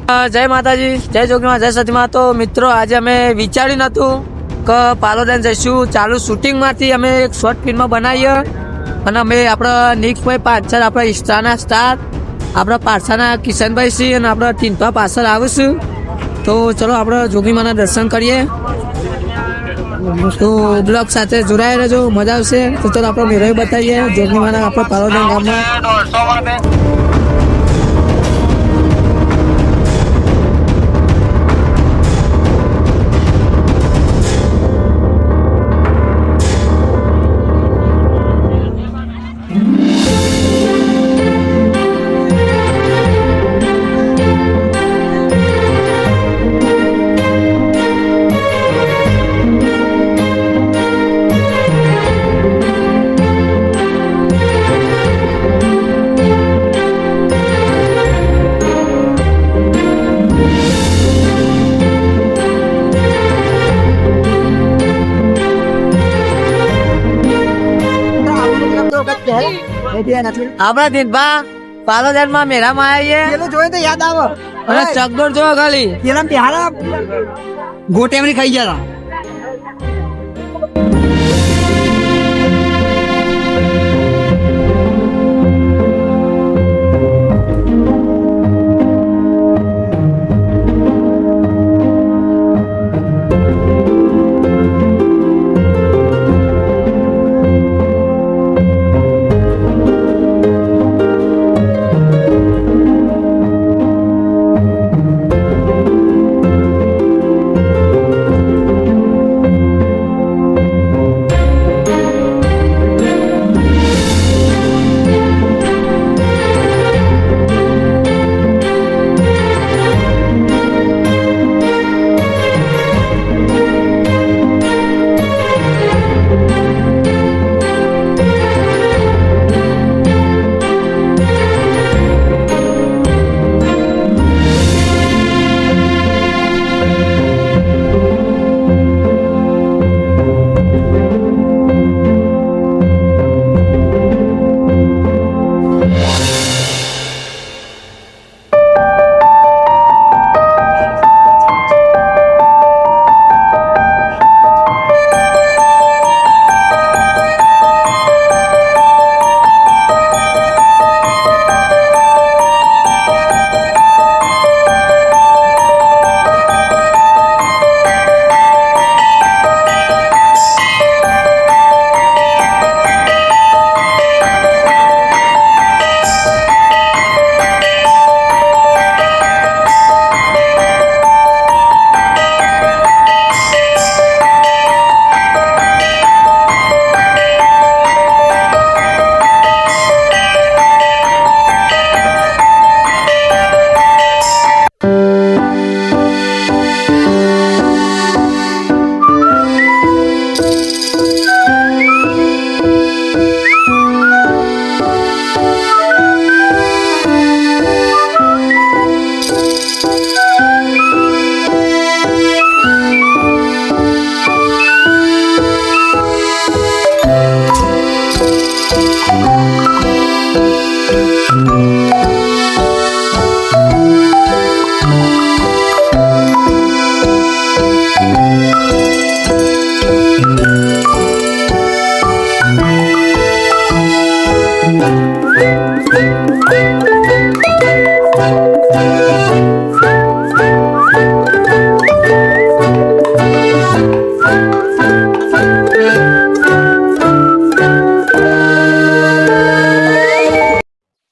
જય માતાજી, જય જોગીમાં, જય સતીમાં. તો મિત્રો આજે અમે વિચાર્યું નતું કે પાલોદાન જઈશું. ચાલુ શૂટિંગમાંથી અમે એક શોર્ટ ફિલ્મ બનાવીએ અને અમે આપણા નિકભાઈ પાછળ, આપણા ઇન્સ્ટાના સ્ટાર, આપણા પાછળના કિશનભાઈ સિંહ અને આપણા ટીનપા પાછળ આવીશું. તો ચલો આપણે જોગીમાના દર્શન કરીએ. તો બ્લોગ સાથે જોડાયા રહેજો, મજા આવશે. તો ચલો આપણે મેળો બતાવીએ જોગીમાના આપણા પાલોદાન ગામમાં. આપણા દીનભા પાલોદાન માં મેળામાં આવીએ. જોયે તો યાદ આવે અને ચકડોળ જો ખાલી પેલા બિહારા ગોટેમની ખાઈ ગયા હતા.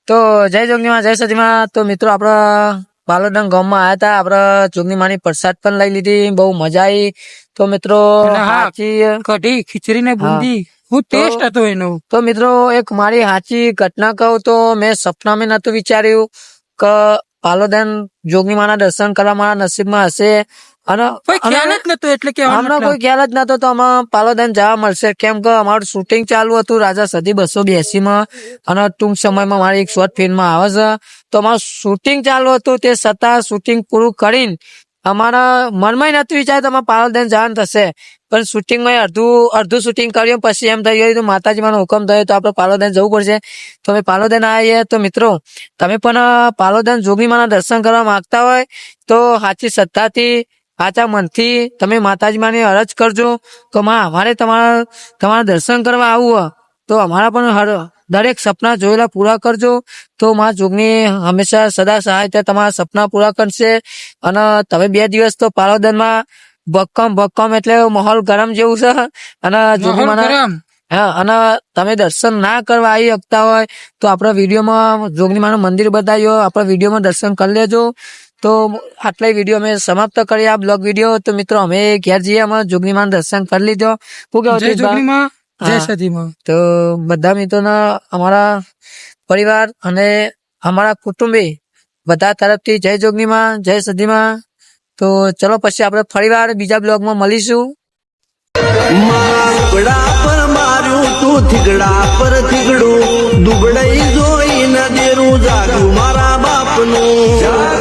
તો જય જોગીમાં, જય સતીમાં. તો મિત્રો આપણા પાલોદાન ગામમાં આવ્યા હતા. આપડા જોગની માની પ્રસાદ પણ લઈ લીધી, બહુ મજા આવી. તો મિત્રો કઢી ખીચડી ને બુંદી હું ટેસ્ટ હતો એનો. તો મિત્રો એક મારી સાચી ઘટના કહું તો મેં સપનામાં નતું વિચાર્યું કે પાલોદાન જોગની માના દર્શન કરવા મારા નસીબમાં હશે. અને કોઈ ખ્યાલ જ નતો, એટલે કે હમણાં કોઈ ખ્યાલ જ નતો તો અમે પાલોદાન જવા મળશે, કેમ કે અમારું શૂટિંગ ચાલુ હતું રાજા સદી 282 માં અને ટૂંક સમયમાં મારી એક શોર્ટ ફિલ્મ આવે છે. તો અમારું શૂટિંગ ચાલુ હતું, તે છતાં શૂટિંગ પૂરું કરીને અમારા મનમાં નતું વિચાર તમારે પાલોદન જવાનું થશે, પણ શૂટિંગમાં અડધું શૂટિંગ કર્યું પછી એમ થઈ ગયું તો માતાજી માનો હુકમ થયો તો આપણે પાલોદન જવું પડશે. તો અમે પાલોદન આવીએ. તો મિત્રો તમે પણ પાલોદન જોગીમાના દર્શન કરવા માંગતા હોય તો સાચી શ્રદ્ધાથી સાચા મનથી તમે માતાજી માની અરજ કરજો કે માં અમારે તમારા દર્શન કરવા આવવું હોય તો અમારા પણ દરેક સપના જોયેલા પૂરા કરજો. તો માં જોગની હંમેશા સદા સહાય તમારા સપના પૂરા કરશે. અને તમે 2 દિવસ તો પાલોદનમાં ભક્કમ એટલે માહોલ ગરમ જેવું છે. અને જોગીમાના હા, અને તમે દર્શન ના કરવા આવી શકતા હોય તો આપણા વિડીયોમાં જોગની માનું મંદિર બતાવ્યો, આપણા વિડીયોમાં દર્શન કરી લેજો. તો આટલા વિડીયો અમે સમાપ્ત કરીએ આ બ્લોગ વિડીયો. તો મિત્રો અમે ઘેર જઈએ, અમે જોગની માનું દર્શન કરી લીધો. શું કેવું જય જોગણીમાં, જય સતીમાં. તો બધા મિત્રોના અમારા પરિવાર અને અમારા કુટુંબી બધા તરફથી જય જોગણીમાં, જય સતીમાં. તો ચલો પછી આપણે ફરીવાર બીજા બ્લોગમાં મળીશું. મારા ટુકડા પર માર્યું તું થીગડા પર થીગડું દુબળાઈ જોઈ ન દેરું જાગ્યું મારા બાપનું.